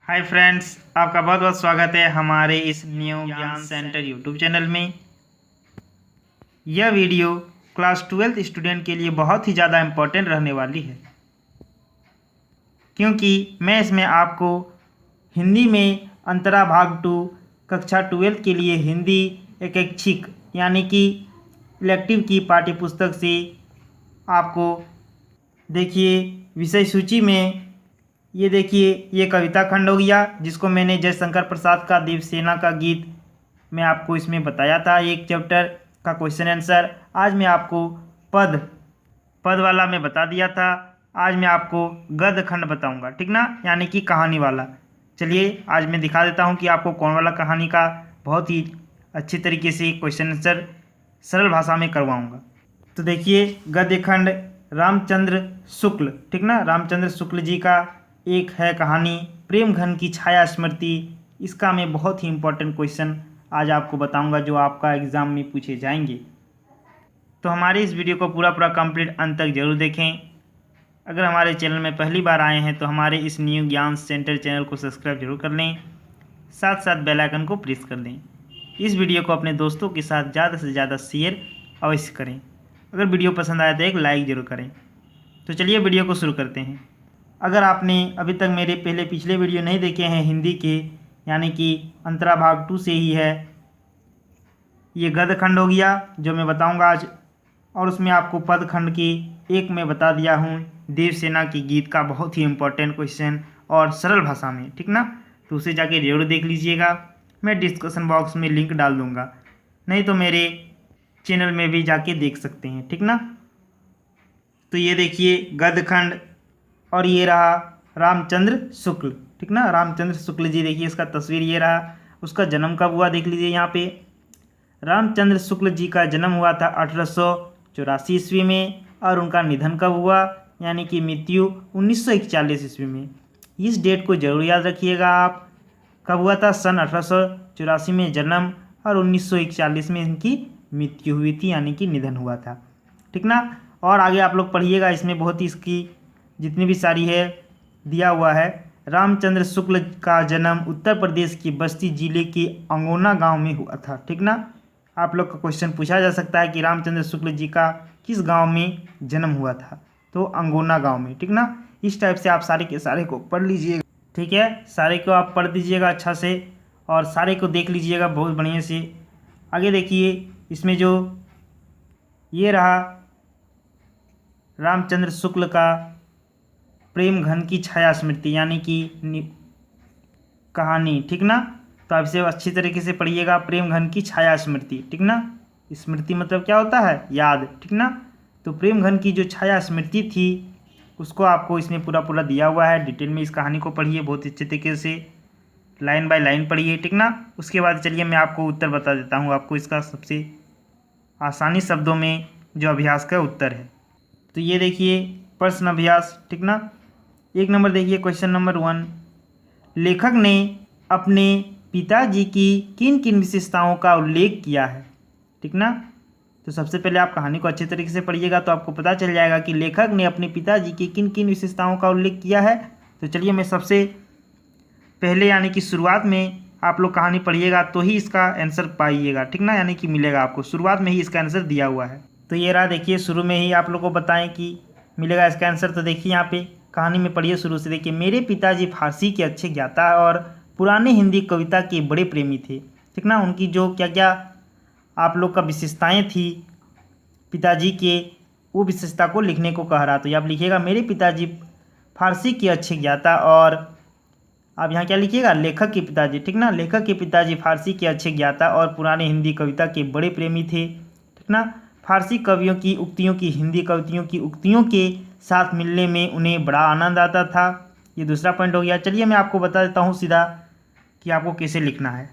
Hi friends, आपका बहुत बहुत स्वागत है हमारे इस न्यू ज्ञान सेंटर यूट्यूब चैनल में। यह वीडियो क्लास 12th स्टूडेंट के लिए बहुत ही ज़्यादा इम्पोर्टेंट रहने वाली है, क्योंकि मैं इसमें आपको हिंदी में अंतरा भाग 2 कक्षा 12th के लिए हिंदी एक ऐच्छिक यानी कि इलेक्टिव की पाठ्य पुस्तक से आपको देखिए विषय सूची में ये देखिए ये कविता खंड हो गया, जिसको मैंने जयशंकर प्रसाद का देवसेना का गीत मैं आपको इसमें बताया था। एक चैप्टर का क्वेश्चन आंसर आज मैं आपको पद वाला मैं बता दिया था। आज मैं आपको गद्य खंड बताऊंगा, ठीक ना, यानी कि कहानी वाला। चलिए आज मैं दिखा देता हूं कि आपको कौन वाला कहानी का बहुत ही अच्छी तरीके से क्वेश्चन आंसर सरल भाषा में करवाऊँगा। तो देखिए गद्य खंड रामचंद्र शुक्ल, ठीक ना, रामचंद्र शुक्ल जी का एक है कहानी प्रेम घन की छाया स्मृति। इसका मैं बहुत ही इम्पोर्टेंट क्वेश्चन आज आपको बताऊंगा जो आपका एग्ज़ाम में पूछे जाएंगे। तो हमारे इस वीडियो को पूरा कंप्लीट अंत तक जरूर देखें। अगर हमारे चैनल में पहली बार आए हैं तो हमारे इस न्यू ज्ञान सेंटर चैनल को सब्सक्राइब जरूर कर लें, साथ साथ बेल आइकन को प्रेस कर दें। इस वीडियो को अपने दोस्तों के साथ ज़्यादा से ज़्यादा शेयर अवश्य करें। अगर वीडियो पसंद आए तो एक लाइक ज़रूर करें। तो चलिए वीडियो को शुरू करते हैं। अगर आपने अभी तक मेरे पिछले वीडियो नहीं देखे हैं हिंदी के, यानी कि अंतरा भाग 2 से ही है, ये गद्य खंड हो गया जो मैं बताऊंगा आज, और उसमें आपको पद खंड की एक मैं बता दिया हूँ देवसेना की गीत का बहुत ही इम्पोर्टेंट क्वेश्चन और सरल भाषा में, ठीक ना। तो उसे जाके जरूर देख लीजिएगा। मैं डिस्क्रिप्शन बॉक्स में लिंक डाल दूँगा, नहीं तो मेरे चैनल में भी जाके देख सकते हैं, ठीक ना। तो ये देखिए गद्य खंड, और ये रहा रामचंद्र शुक्ल, ठीक ना, रामचंद्र शुक्ल जी। देखिए इसका तस्वीर ये रहा। उसका जन्म कब हुआ देख लीजिए यहाँ पे। रामचंद्र शुक्ल जी का जन्म हुआ था 1884 ईस्वी में, और उनका निधन कब हुआ यानी कि मृत्यु 1941 ईस्वी में। इस डेट को जरूर याद रखिएगा आप। कब हुआ था? सन 1884 में जन्म और 1941 में इनकी मृत्यु हुई थी, यानी कि निधन हुआ था, ठीक ना। और आगे आप लोग पढ़िएगा, इसमें बहुत ही इसकी जितनी भी सारी है दिया हुआ है। रामचंद्र शुक्ल का जन्म उत्तर प्रदेश के बस्ती जिले के अंगोना गांव में हुआ था, ठीक ना। आप लोग का क्वेश्चन पूछा जा सकता है कि रामचंद्र शुक्ल जी का किस गांव में जन्म हुआ था, तो अंगोना गांव में, ठीक ना। इस टाइप से आप सारे के सारे को पढ़ लीजिएगा, ठीक है। सारे को आप पढ़ दीजिएगा अच्छा से, और सारे को देख लीजिएगा बहुत बढ़िया से। आगे देखिए इसमें जो ये रहा रामचंद्र शुक्ल का प्रेम घन की छाया स्मृति, यानी कि कहानी, ठीक ना। तो आप इसे अच्छी तरीके से पढ़िएगा। प्रेम घन की छाया स्मृति, ठीक ना। स्मृति मतलब क्या होता है? याद, ठीक ना। तो प्रेम घन की जो छाया स्मृति थी उसको आपको इसमें पूरा दिया हुआ है। डिटेल में इस कहानी को पढ़िए बहुत अच्छे तरीके से, लाइन बाय लाइन पढ़िए, ठीक ना। उसके बाद चलिए मैं आपको उत्तर बता देता हूँ आपको इसका सबसे आसानी शब्दों में जो अभ्यास का उत्तर है। तो ये देखिए प्रश्न अभ्यास, ठीक ना। एक नंबर देखिए क्वेश्चन नंबर 1, लेखक ने अपने पिताजी की किन किन विशेषताओं का उल्लेख किया है, ठीक ना। तो सबसे पहले आप कहानी को अच्छे तरीके से पढ़िएगा तो आपको पता चल जाएगा कि लेखक ने अपने पिताजी की किन किन विशेषताओं का उल्लेख किया है। तो चलिए मैं सबसे पहले यानी कि शुरुआत में आप लोग कहानी पढ़िएगा तो ही इसका आंसर पाइएगा, ठीक ना, यानी कि मिलेगा आपको। शुरुआत में ही इसका आंसर दिया हुआ है। तो ये रहा, देखिए शुरू में ही आप लोग को बताएं कि मिलेगा इसका आंसर। तो देखिए यहाँ पे कहानी में पढ़िए शुरू से। देखिए मेरे पिताजी फारसी के अच्छे ज्ञाता और पुराने हिंदी कविता के बड़े प्रेमी थे, ठीक ना। उनकी जो क्या क्या आप लोग का विशेषताएं थी पिताजी के, वो विशेषता को लिखने को कह रहा। तो आप लिखिएगा मेरे पिताजी फारसी के अच्छे ज्ञाता, और आप यहाँ क्या लिखिएगा? लेखक के पिताजी, ठीक ना। लेखक के पिताजी फारसी के अच्छे ज्ञाता और पुराने हिंदी कविता के बड़े प्रेमी थे, ठीक ना। फारसी कवियों की उक्तियों की हिंदी कवियों की उक्तियों के साथ मिलने में उन्हें बड़ा आनंद आता था। ये दूसरा पॉइंट हो गया। चलिए मैं आपको बता देता हूँ सीधा कि आपको कैसे लिखना है।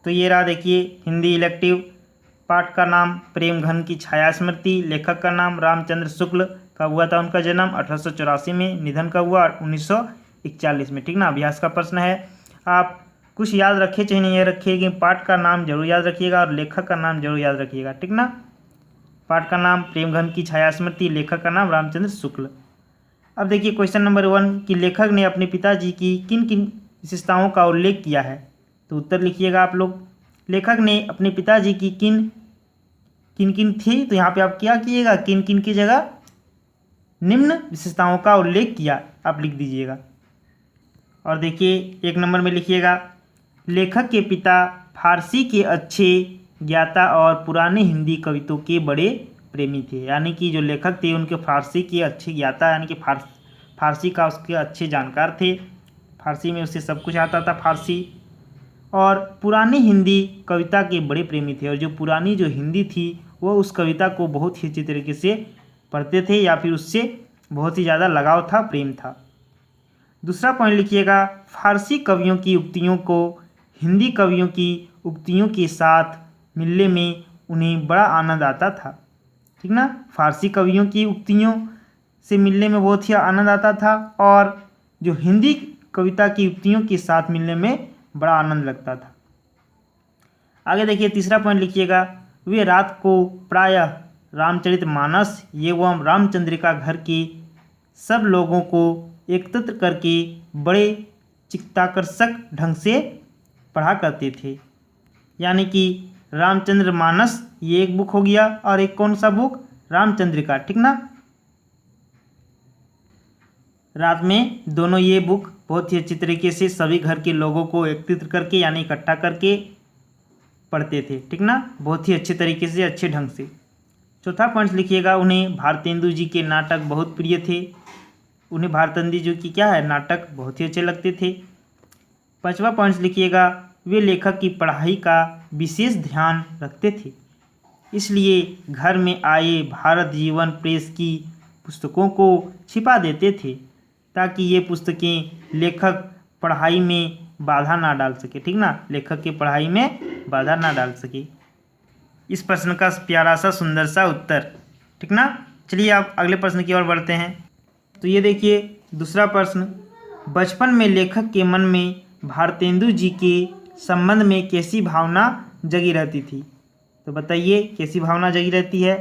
तो ये रहा, देखिए हिंदी इलेक्टिव पाठ का नाम प्रेम घन की छाया स्मृति, लेखक का नाम रामचंद्र शुक्ल, कब हुआ था उनका जन्म? 1884 में, निधन कब हुआ? 1941 में, ठीक ना। अभ्यास का प्रश्न है, आप कुछ याद रखे चाहे नहीं रखिएगा, पाठ का नाम जरूर याद रखिएगा और लेखक का नाम जरूर याद रखिएगा, ठीक ना। पाठ का नाम प्रेम घन की छाया स्मृति, लेखक का नाम रामचंद्र शुक्ल। अब देखिए क्वेश्चन नंबर 1 कि लेखक ने अपने पिताजी की किन किन विशेषताओं का उल्लेख किया है? तो उत्तर लिखिएगा आप लोग। लेखक ने अपने पिताजी की किन किन थी, तो यहाँ पे आप क्या किएगा, किन किन की जगह निम्न विशेषताओं का उल्लेख किया, आप लिख दीजिएगा। और देखिए 1 नंबर में लिखिएगा, लेखक के पिता फारसी के अच्छे ज्ञाता और पुराने हिंदी कवितों के बड़े प्रेमी थे। यानी कि जो लेखक थे उनके फारसी के अच्छे ज्ञाता, यानी कि फारसी का उसके अच्छे जानकार थे, फारसी में उसे सब कुछ आता था फारसी, और पुरानी हिंदी कविता के बड़े प्रेमी थे। और जो पुरानी जो हिंदी थी वो उस कविता को बहुत ही अच्छी तरीके से पढ़ते थे, या फिर उससे बहुत ही ज़्यादा लगाव था, प्रेम था। दूसरा पॉइंट लिखिएगा, फारसी कवियों की उक्तियों को हिंदी कवियों की उक्तियों के साथ मिलने में उन्हें बड़ा आनंद आता था। ठीक ना, फारसी कवियों की उक्तियों से मिलने में बहुत ही आनंद आता था, और जो हिंदी कविता की उक्तियों के साथ मिलने में बड़ा आनंद लगता था। आगे देखिए तीसरा पॉइंट लिखिएगा, वे रात को प्रायः रामचरितमानस एवं रामचंद्रिका घर के सब लोगों को एकत्र करके बड़े चित्ताकर्षक ढंग से पढ़ा करते थे। यानी कि रामचंद्रमानस ये एक बुक हो गया, और एक कौन सा बुक, रामचंद्रिका। ठीक ना, रात में दोनों ये बुक बहुत ही अच्छी तरीके से सभी घर के लोगों को एकत्रित करके यानी इकट्ठा करके पढ़ते थे। ठीक ना, बहुत ही अच्छे तरीके से, अच्छे ढंग से। चौथा पॉइंट लिखिएगा, उन्हें भारतेंदु जी के नाटक बहुत प्रिय थे। उन्हें भारतेंदु जी की क्या है, नाटक बहुत ही अच्छे लगते थे। पांचवा पॉइंट लिखिएगा, वे लेखक की पढ़ाई का विशेष ध्यान रखते थे, इसलिए घर में आए भारत जीवन प्रेस की पुस्तकों को छिपा देते थे, ताकि ये पुस्तकें लेखक पढ़ाई में बाधा ना डाल सके। ठीक ना, लेखक के पढ़ाई में बाधा ना डाल सके। इस प्रश्न का प्यारा सा सुंदर सा उत्तर। ठीक ना, चलिए आप अगले प्रश्न की ओर बढ़ते हैं। तो ये देखिए दूसरा प्रश्न, बचपन में लेखक के मन में भारतेंदु जी के संबंध में कैसी भावना जगी रहती थी? तो बताइए कैसी भावना जगी रहती है?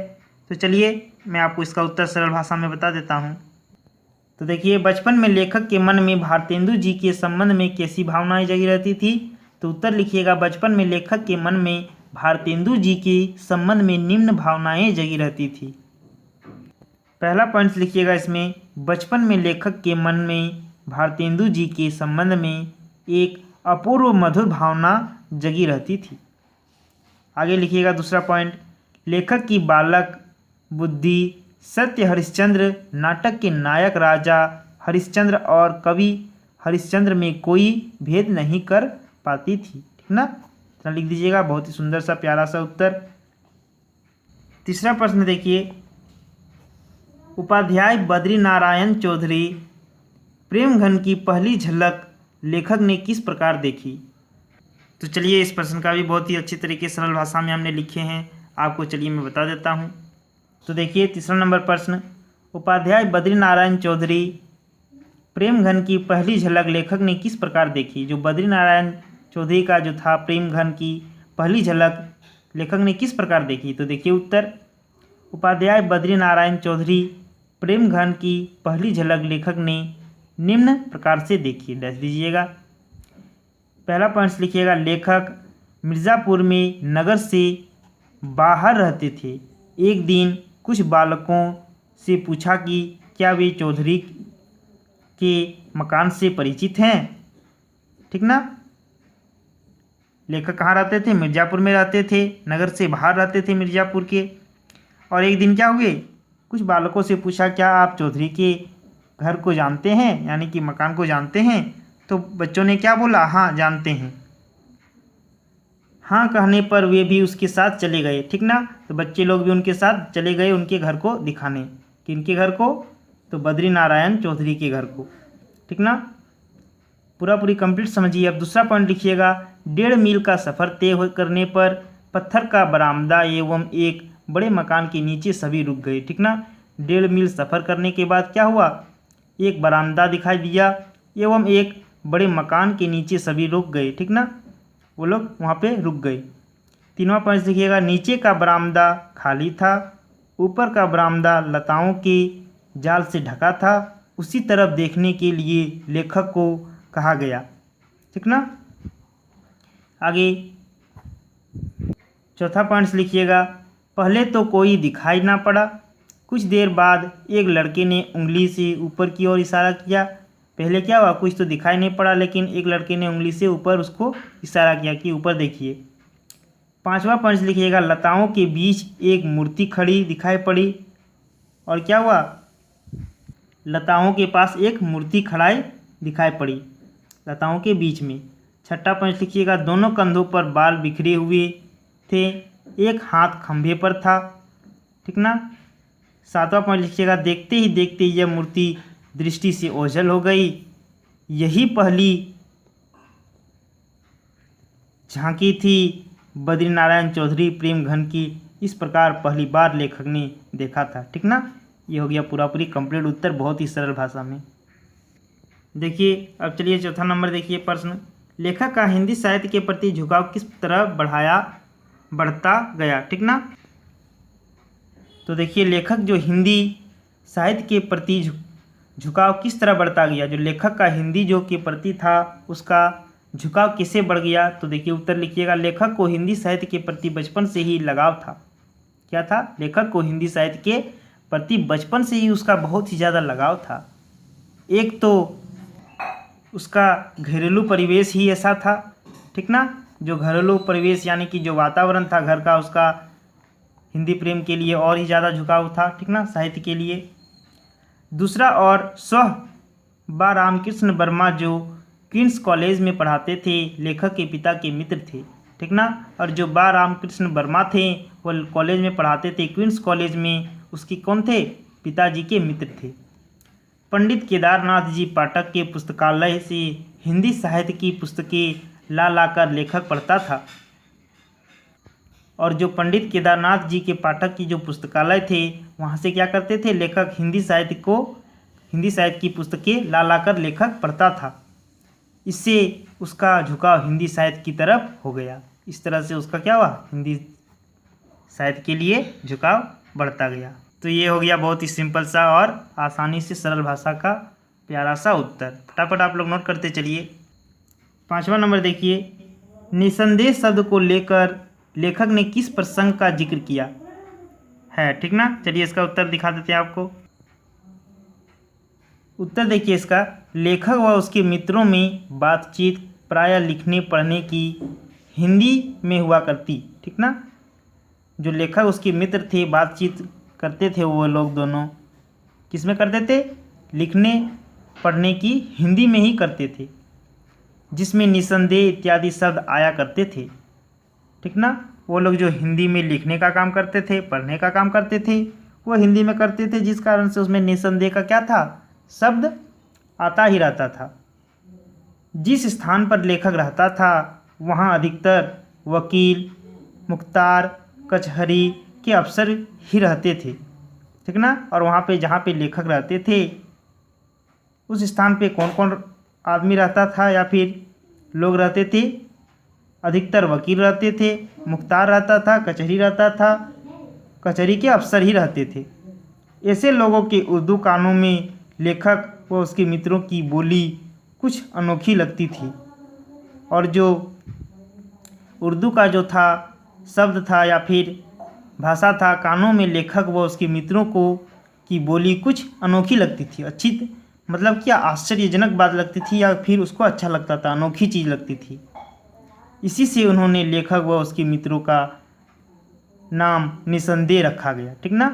तो चलिए मैं आपको इसका उत्तर सरल भाषा में बता देता हूँ। तो देखिए, बचपन में लेखक के मन में भारतेंदु जी के संबंध में कैसी भावनाएं जगी रहती थी? तो उत्तर लिखिएगा, बचपन में लेखक के मन में भारतेंदु जी के संबंध में निम्न भावनाएं जगी रहती थी। पहला पॉइंट लिखिएगा इसमें, बचपन में लेखक के मन में भारतेंदु जी के संबंध में एक अपूर्व मधुर भावना जगी रहती थी। आगे लिखिएगा दूसरा पॉइंट, लेखक की बालक बुद्धि सत्य हरिश्चंद्र नाटक के नायक राजा हरिश्चंद्र और कवि हरिश्चंद्र में कोई भेद नहीं कर पाती थी। ठीक ना, तो लिख दीजिएगा, बहुत ही सुंदर सा प्यारा सा उत्तर। तीसरा प्रश्न देखिए, उपाध्याय बद्रीनारायण चौधरी प्रेमघन की पहली झलक लेखक ने किस प्रकार देखी? तो चलिए इस प्रश्न का भी बहुत ही अच्छी तरीके से सरल भाषा में हमने लिखे हैं, आपको चलिए मैं बता देता हूँ। तो देखिए तीसरा नंबर प्रश्न, उपाध्याय बद्रीनारायण चौधरी प्रेमघन की पहली झलक लेखक ने किस प्रकार देखी? जो बद्रीनारायण चौधरी का जो था प्रेमघन की पहली झलक लेखक ने किस प्रकार देखी? तो देखिए उत्तर, उपाध्याय बद्रीनारायण चौधरी प्रेमघन की पहली झलक लेखक ने निम्न प्रकार से देखी। डैश दीजिएगा। पहला पॉइंट लिखिएगा, लेखक मिर्ज़ापुर में नगर से बाहर रहते थे। एक दिन कुछ बालकों से पूछा कि क्या वे चौधरी के मकान से परिचित हैं। ठीक ना, लेखक कहाँ रहते थे? मिर्ज़ापुर में रहते थे, नगर से बाहर रहते थे मिर्ज़ापुर के। और एक दिन क्या हुए, कुछ बालकों से पूछा क्या आप चौधरी के घर को जानते हैं, यानी कि मकान को जानते हैं? तो बच्चों ने क्या बोला, हाँ जानते हैं। हाँ कहने पर वे भी उसके साथ चले गए। ठीक ना, तो बच्चे लोग भी उनके साथ चले गए उनके घर को दिखाने। किनके घर को? तो बद्रीनारायण चौधरी के घर को। ठीक ना, पूरी कंप्लीट समझिए। अब दूसरा पॉइंट लिखिएगा, 1.5 मील का सफ़र तय करने पर पत्थर का बरामदा एवं एक बड़े मकान के नीचे सभी रुक गए। ठीक ना, 1.5 मील सफ़र करने के बाद क्या हुआ, एक बरामदा दिखाई दिया एवं एक बड़े मकान के नीचे सभी रुक गए। ठीक ना, वो लोग वहाँ पे रुक गए। तीनवा पॉइंट देखिएगा, नीचे का बरामदा खाली था, ऊपर का बरामदा लताओं के जाल से ढका था। उसी तरफ देखने के लिए लेखक को कहा गया। ठीक ना। आगे चौथा पॉइंट्स लिखिएगा। पहले तो कोई दिखाई ना पड़ा, कुछ देर बाद एक लड़के ने उंगली से ऊपर की ओर इशारा किया। पहले क्या हुआ, कुछ तो दिखाई नहीं पड़ा, लेकिन एक लड़के ने उंगली से ऊपर उसको इशारा किया कि ऊपर देखिए। पांचवा पॉइंट लिखिएगा। लताओं के बीच एक मूर्ति खड़ी दिखाई पड़ी। और क्या हुआ, लताओं के पास एक मूर्ति खड़ाई दिखाई पड़ी, लताओं के बीच में। छठा पॉइंट लिखिएगा। दोनों कंधों पर बाल बिखरे हुए थे, एक हाथ खंभे पर था, ठीक ना। सातवां पॉइंट लिखिएगा। देखते ही देखते यह मूर्ति दृष्टि से ओझल हो गई। यही पहली झांकी थी बद्रीनारायण चौधरी प्रेम घन की। इस प्रकार पहली बार लेखक ने देखा था, ठीक ना। ये हो गया पूरा पूरी कंप्लीट उत्तर, बहुत ही सरल भाषा में। देखिए अब चलिए चौथा नंबर देखिए प्रश्न। लेखक का हिंदी साहित्य के प्रति झुकाव किस तरह बढ़ता गया, ठीक ना। तो देखिए लेखक जो हिंदी साहित्य के प्रति झुकाव किस तरह बढ़ता गया, जो लेखक का हिंदी जो के प्रति था उसका झुकाव कैसे बढ़ गया। तो देखिए उत्तर लिखिएगा। लेखक को हिंदी साहित्य के प्रति बचपन से ही लगाव था। क्या था, लेखक को हिंदी साहित्य के प्रति बचपन से ही उसका बहुत ही ज़्यादा लगाव था। एक तो उसका घरेलू परिवेश ही ऐसा था, ठीक ना, जो घरेलू परिवेश यानी कि जो वातावरण था घर का, उसका हिंदी प्रेम के लिए और ही ज़्यादा झुकाव था, ठीक ना, साहित्य के लिए। दूसरा, और स्वः बा रामकृष्ण वर्मा जो क्वींस कॉलेज में पढ़ाते थे, लेखक के पिता के मित्र थे, ठीक ना। और जो बा रामकृष्ण वर्मा थे वो कॉलेज में पढ़ाते थे, क्वींस कॉलेज में, उसके कौन थे, पिताजी के मित्र थे। पंडित केदारनाथ जी पाठक के पुस्तकालय से हिंदी साहित्य की पुस्तकें ला लाकर लेखक पढ़ता था। और जो पंडित केदारनाथ जी के पाठक की जो पुस्तकालय थे वहाँ से क्या करते थे, लेखक हिंदी साहित्य की पुस्तकें ला लाकर लेखक पढ़ता था। इससे उसका झुकाव हिंदी साहित्य की तरफ हो गया। इस तरह से उसका क्या हुआ, हिंदी साहित्य के लिए झुकाव बढ़ता गया। तो ये हो गया बहुत ही सिंपल सा और आसानी से सरल भाषा का प्यारा सा उत्तर। फटाफट आप लोग नोट करते चलिए। पांचवा नंबर देखिए। निसंदेह शब्द को लेकर लेखक ने किस प्रसंग का जिक्र किया है, ठीक ना। चलिए इसका उत्तर दिखा देते हैं आपको। उत्तर देखिए इसका। लेखक व उसके मित्रों में बातचीत प्रायः लिखने पढ़ने की हिंदी में हुआ करती, ठीक ना। जो लेखक उसके मित्र थे, बातचीत करते थे वो लोग दोनों, किस में करते थे, लिखने पढ़ने की हिंदी में ही करते थे, जिसमें निसंदेह इत्यादि शब्द आया करते थे, ठीक ना। वो लोग जो हिंदी में लिखने का काम करते थे, पढ़ने का काम करते थे, वो हिंदी में करते थे, जिस कारण से उसमें निसंदेह का क्या था, शब्द आता ही रहता था। जिस स्थान पर लेखक रहता था वहाँ अधिकतर वकील, मुख्तार, कचहरी के अफसर ही रहते थे, ठीक ना। और वहाँ पे जहाँ पे लेखक रहते थे उस स्थान पे कौन कौन आदमी रहता था या फिर लोग रहते थे, अधिकतर वकील रहते थे, मुख्तार रहता था, कचहरी रहता था, कचहरी के अफसर ही रहते थे। ऐसे लोगों के उर्दू कानों में लेखक व उसके मित्रों की बोली कुछ अनोखी लगती थी। और जो उर्दू का जो था शब्द था या फिर भाषा था, कानों में लेखक व उसके मित्रों को की बोली कुछ अनोखी लगती थी। अच्छी मतलब क्या आश्चर्यजनक बात लगती थी या फिर उसको अच्छा लगता था, अनोखी चीज़ लगती थी। इसी से उन्होंने लेखक व उसके मित्रों का नाम निसंदेह रखा गया, ठीक ना।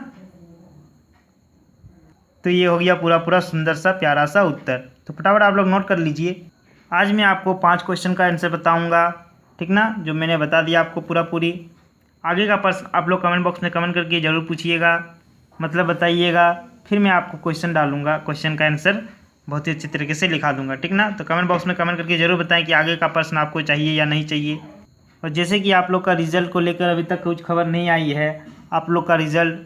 तो ये हो गया पूरा पूरा सुंदर सा प्यारा सा उत्तर। तो फटाफट आप लोग नोट कर लीजिए। आज मैं आपको 5 क्वेश्चन का आंसर बताऊंगा, ठीक ना, जो मैंने बता दिया आपको पूरा पूरी। आगे का प्रश्न आप लोग कमेंट बॉक्स में कमेंट करके ज़रूर पूछिएगा, मतलब बताइएगा, फिर मैं आपको क्वेश्चन डालूंगा, क्वेश्चन का आंसर बहुत ही अच्छे तरीके से लिखा दूंगा, ठीक ना। तो कमेंट बॉक्स में कमेंट करके ज़रूर बताएं कि आगे का प्रश्न आपको चाहिए या नहीं चाहिए। और जैसे कि आप लोग का रिज़ल्ट को लेकर अभी तक कुछ खबर नहीं आई है, आप लोग का रिज़ल्ट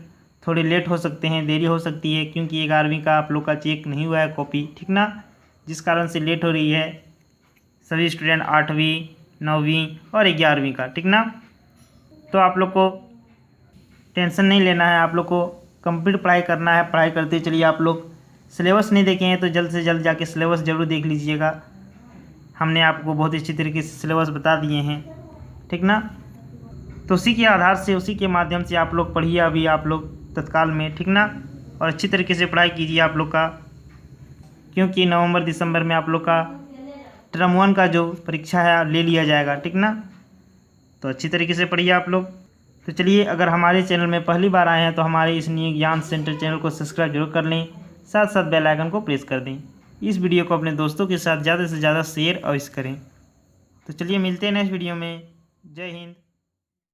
थोड़े लेट हो सकते हैं, देरी हो सकती है, क्योंकि 11वीं का आप लोग का चेक नहीं हुआ है कॉपी, ठीक ना, जिस कारण से लेट हो रही है सभी स्टूडेंट 8वीं 9वीं और 11वीं का, ठीक ना। तो आप लोग को टेंशन नहीं लेना है, आप लोग को कंप्लीट पढ़ाई करना है, पढ़ाई करते चलिए। आप लोग सिलेबस नहीं देखे हैं तो जल्द से जल्द जाके सिलेबस ज़रूर देख लीजिएगा। हमने आपको बहुत अच्छी तरीके से सिलेबस बता दिए हैं, ठीक ना। तो उसी के आधार से, उसी के माध्यम से आप लोग पढ़िए अभी आप लोग तत्काल में, ठीक ना। और अच्छी तरीके से पढ़ाई कीजिए आप लोग का, क्योंकि नवंबर दिसंबर में आप लोग का टर्म 1 का जो परीक्षा है ले लिया जाएगा, ठीक ना। तो अच्छी तरीके से पढ़िए आप लोग। तो चलिए, अगर हमारे चैनल में पहली बार आए हैं तो हमारे इस न्यू ज्ञान सेंटर चैनल को सब्सक्राइब जरूर कर लें, साथ साथ बेल आइकन को प्रेस कर दें। इस वीडियो को अपने दोस्तों के साथ ज़्यादा से ज़्यादा शेयर अवश्य करें। तो चलिए मिलते हैं नेक्स्ट वीडियो में। जय हिंद।